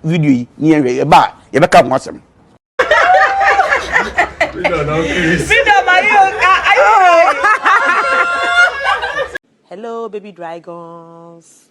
video near a bar. You become awesome. Hello, baby dragons.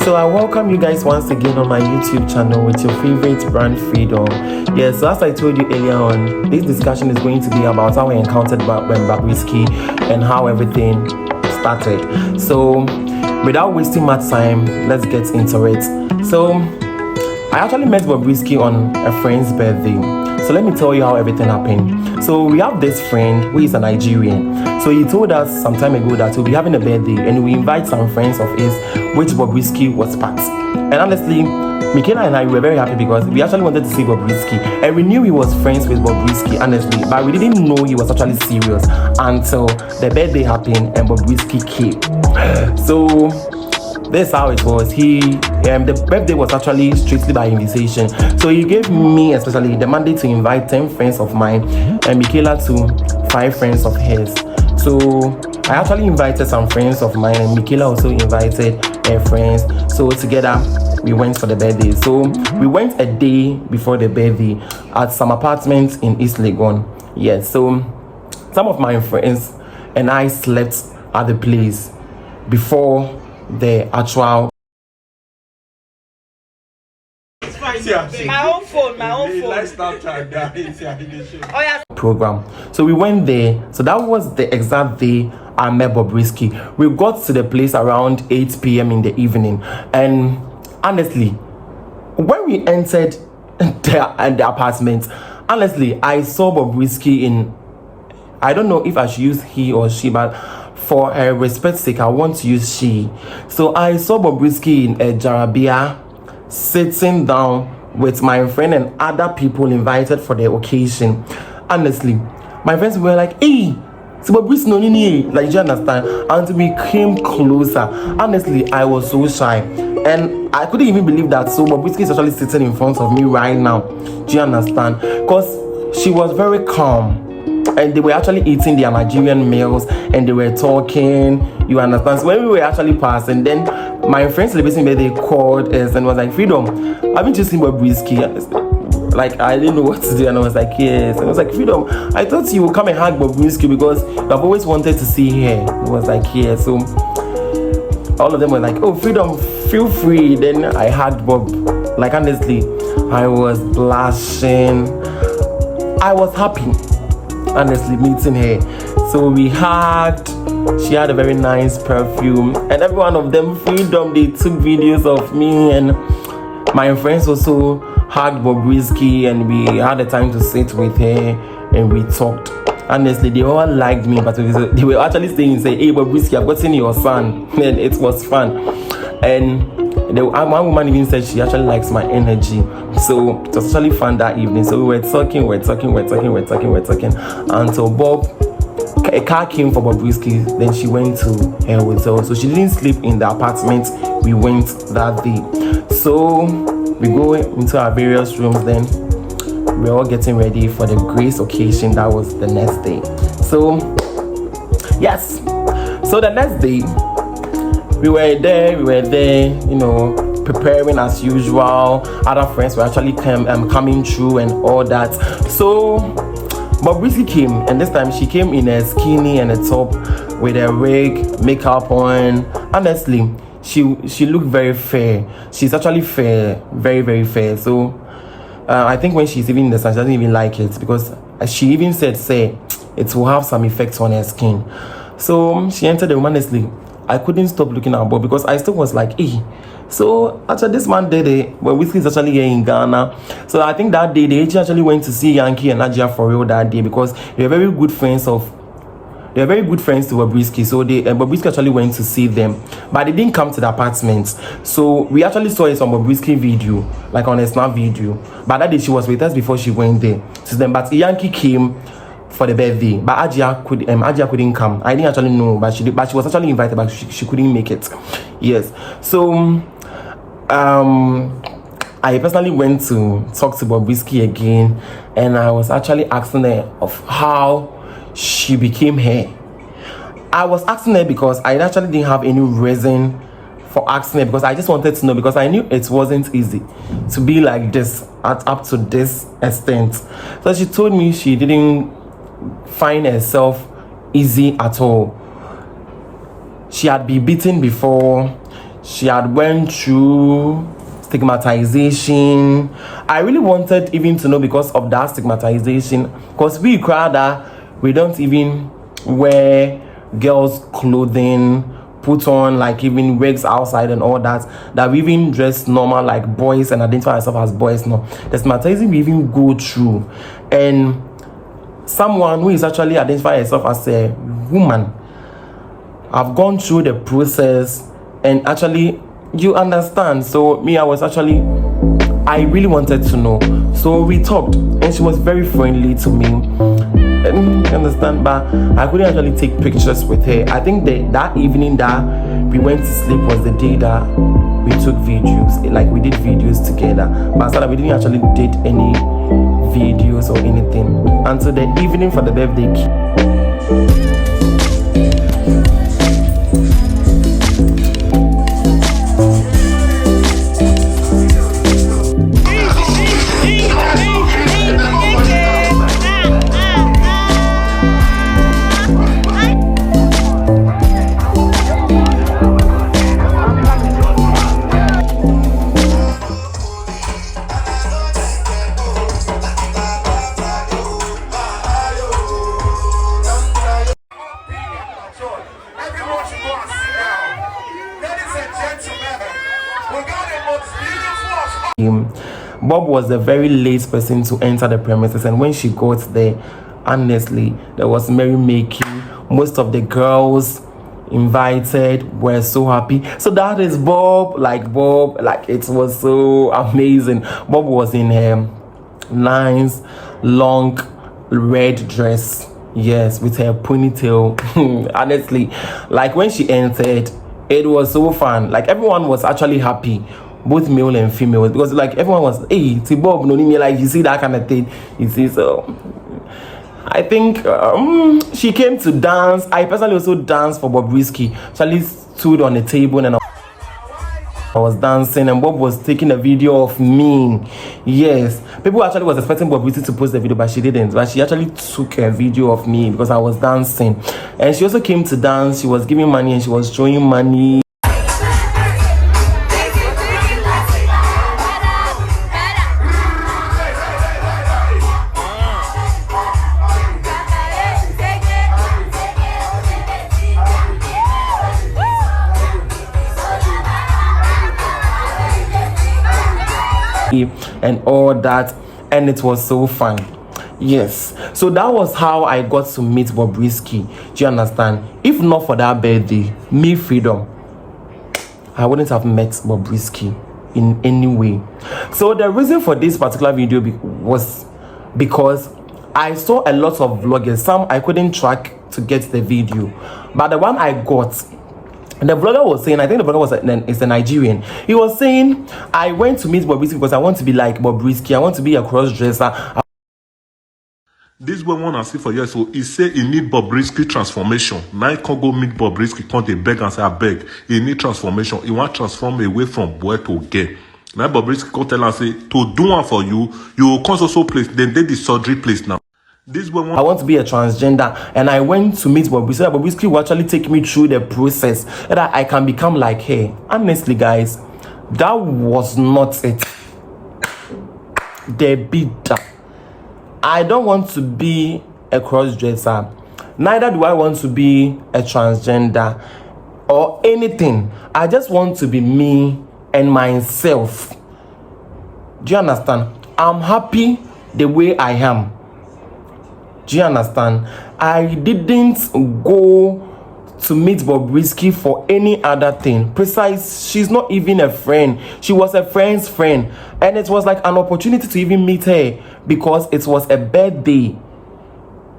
So I welcome you guys once again on my YouTube channel with your favorite brand Freedom. Yes, so as I told you earlier on, this discussion is going to be about how I encountered Bobrisky and how everything started. So without wasting much time, let's get into it. So I actually met Bobrisky on a friend's birthday. So let me tell you how everything happened. So we have this friend who is a Nigerian. So he told us some time ago that we'll be having a birthday and we invite some friends of his, which Bobrisky was part. And honestly, Michaela and I were very happy because we actually wanted to see Bobrisky. And we knew he was friends with Bobrisky, honestly, but we didn't know he was actually serious until the birthday happened and Bobrisky came. So this is how it was. The birthday was actually strictly by invitation. So he gave me especially the mandate to invite 10 friends of mine and Michaela to 5 friends of his. So I actually invited some friends of mine and Michaela also invited her friends. So together we went for the birthday. So we went a day before the birthday at some apartments in East Legon. Yes, so some of my friends and I slept at the place before the actual My own phone. Oh yeah. program. So we went there. So that was the exact day I met Bobrisky. We got to the place around 8 p.m. in the evening, and honestly, when we entered the apartment, honestly, I saw Bobrisky in, I don't know if I should use he or she, but for her respect's sake, I want to use she. So I saw Bobrisky in a jarabia, sitting down with my friend and other people invited for the occasion. Honestly, my friends were like, hey, so Bobrisky no nini, like, do you understand? And we came closer. Honestly, I was so shy and I couldn't even believe that. So Bobrisky is actually sitting in front of me right now. Do you understand? Because she was very calm. And they were actually eating their Nigerian meals and they were talking, you understand? So when we were actually passing, then my friend celebrating birthday called us and was like, Freedom, haven't you seen Bobrisky? Like, I didn't know what to do, and I was like, yes. And I was like, Freedom, I thought you would come and hug Bobrisky because I've always wanted to see her. It was like, yeah. So all of them were like, oh, Freedom, feel free. Then I hugged Bob. Like, honestly, I was blushing. I was happy, honestly, meeting her. So we hugged. She had a very nice perfume, and every one of them, Freedom, they took videos of me, and my friends also hugged Bobrisky, and we had the time to sit with her and we talked. Honestly, they all liked me, but they were actually saying, hey Bobrisky, I've gotten your son. And it was fun. And one woman even said she actually likes my energy. So it was actually fun that evening. So we were talking until a car came for Bobrisky. Then she went to her hotel. So she didn't sleep in the apartment we went that day. So we go into our various rooms. Then we're all getting ready for the grace occasion. That was the next day. So yes, so the next day we were there, you know, preparing as usual. Other friends were actually coming through and all that. So Bobrisky came, and this time she came in a skinny and a top with a wig, makeup on. Honestly, she looked very fair. She's actually fair, very, very fair. So I think when she's even in the sun, she doesn't even like it because she even said, say, it will have some effects on her skin. So she entered the room. Honestly, I couldn't stop looking at Bob because I still was like, eh. So after this man did it, Bobrisky is actually here in Ghana. So I think that day they actually went to see Yankee and Nadia for real that day because they were very good friends to Bobrisky. So Bobrisky actually went to see them, but they didn't come to the apartment. So we actually saw it on Bobrisky video, like on a snap video. But that day she was with us before she went there. So then, but Yankee came for the birthday, but Ajia couldn't come. I didn't actually know, but she was actually invited, but she couldn't make it. Yes. So I personally went to talk to Bobrisky again, and I was actually asking her of how she became her. I was asking her because I actually didn't have any reason for asking her, because I just wanted to know, because I knew it wasn't easy to be like this up to this extent. So she told me she didn't find herself easy at all. She had been beaten before. She had went through stigmatization. I really wanted even to know because of that stigmatization, because we don't even wear girls' clothing, put on like even wigs outside and all that we even dress normal like boys and identify ourselves as boys. No, the stigmatization we even go through, and someone who is actually identifying herself as a woman, I've gone through the process, and actually you understand. So me, I really wanted to know. So we talked, and she was very friendly to me, and you understand, but I couldn't actually take pictures with her. I think that evening that we went to sleep was the day that we took videos, like we did videos together, but after that we didn't actually did any videos or anything until the evening for the birthday. Bob was a very late person to enter the premises, and when she got there, honestly, there was merrymaking. Most of the girls invited were so happy. So that is Bob, it was so amazing. Bob was in her nice long red dress, yes, with her ponytail. Honestly, like when she entered, it was so fun. Like everyone was actually happy, both male and female, because like everyone was, hey, Bob, no, like you see that kind of thing. You see, so I think she came to dance. I personally also danced for Bobrisky. Charlie stood on the table and I was dancing, and Bob was taking a video of me. Yes, people actually was expecting Bobrisky to post the video, but she didn't. But she actually took a video of me because I was dancing, and she also came to dance. She was giving money and she was showing money. And all that, and it was so fun. Yes, so that was how I got to meet Bobrisky. Do you understand? If not for that birthday, me freedom, I wouldn't have met Bobrisky in any way. So the reason for this particular video was because I saw a lot of vloggers. Some I couldn't track to get the video, but the one I got, and the vlogger was saying, I think the vlogger is a Nigerian. He was saying, I went to meet Bobrisky because I want to be like Bobrisky. I want to be a cross-dresser. This boy wanna see for years, so he say he need Bobrisky transformation. Now he can't go meet Bobrisky, can't they beg and say, I beg. He need transformation. He want to transform away from boy to gay. Now Bobrisky can tell and say, to do one for you, you will come also place, then they the surgery place now. This boy I want to be a transgender, and I went to meet Bobrisky. Bobrisky will actually take me through the process that I can become like her. Honestly, guys, that was not it. The bitter. I don't want to be a cross-dresser. Neither do I want to be a transgender or anything. I just want to be me and myself. Do you understand? I'm happy the way I am. Do you understand? I didn't go to meet Bobrisky for any other thing. Precise, she's not even a friend. She was a friend's friend. And it was like an opportunity to even meet her because it was a birthday.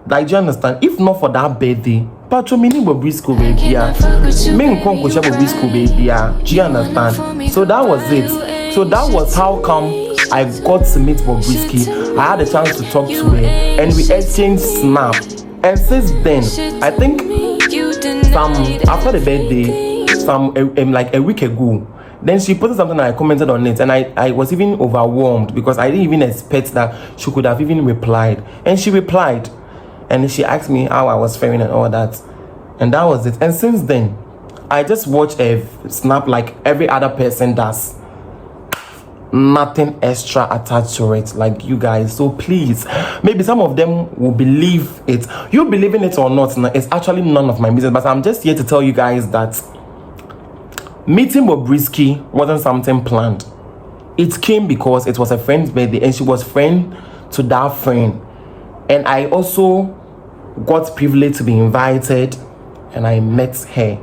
Like, do you understand? If not for that birthday, Pacho mini Bobrisky baby, me nko share Bobrisky baby. Do you understand? So that was it. So that was how come I got to meet Bobrisky. I had a chance to talk to her, and we exchanged snap. And since then, I think after the birthday, like a week ago, then she posted something and I commented on it, and I was even overwhelmed because I didn't even expect that she could have even replied. And she replied, and she asked me how I was faring and all that, and that was it. And since then, I just watch a snap like every other person does. Nothing extra attached to it, like you guys. So please, maybe some of them will believe it. You believe in it or not, it's actually none of my business. But I'm just here to tell you guys that meeting Bobrisky wasn't something planned. It came because it was a friend's birthday, and she was friend to that friend. And I also got privileged to be invited, and I met her,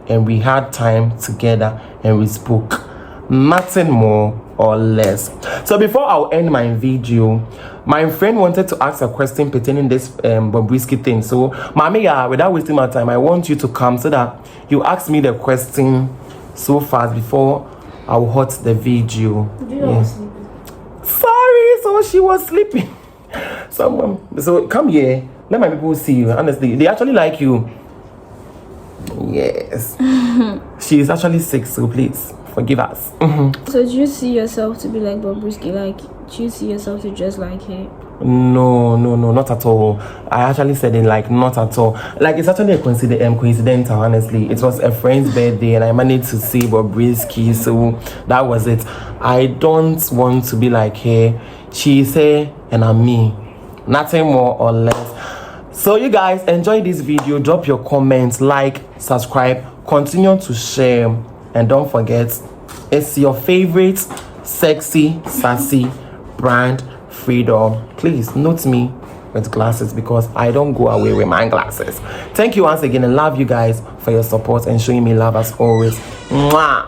and we had time together, and we spoke. Nothing more or less. So before I'll end my video, my friend wanted to ask a question pertaining this Bobrisky thing. So Mami, without wasting my time, I want you to come so that you ask me the question so fast before I'll hot the video. Yeah. Sorry, so she was sleeping. So come here, let my people see you. Honestly, they actually like you. Yes. She is actually sick, so please forgive us. So do you see yourself to be like Bobrisky? Like, do you see yourself to dress like her? No, not at all. I actually said it like not at all. Like, it's actually a coincidental, honestly. It was a friend's birthday and I managed to see Bobrisky, so that was it. I don't want to be like her. She's her and I'm me. Nothing more or less. So you guys enjoy this video. Drop your comments, like, subscribe, continue to share, and don't forget, it's your favorite sexy, sassy brand, Freedom. Please note me with glasses because I don't go away with my glasses. Thank you once again and love you guys for your support and showing me love as always. Mwah!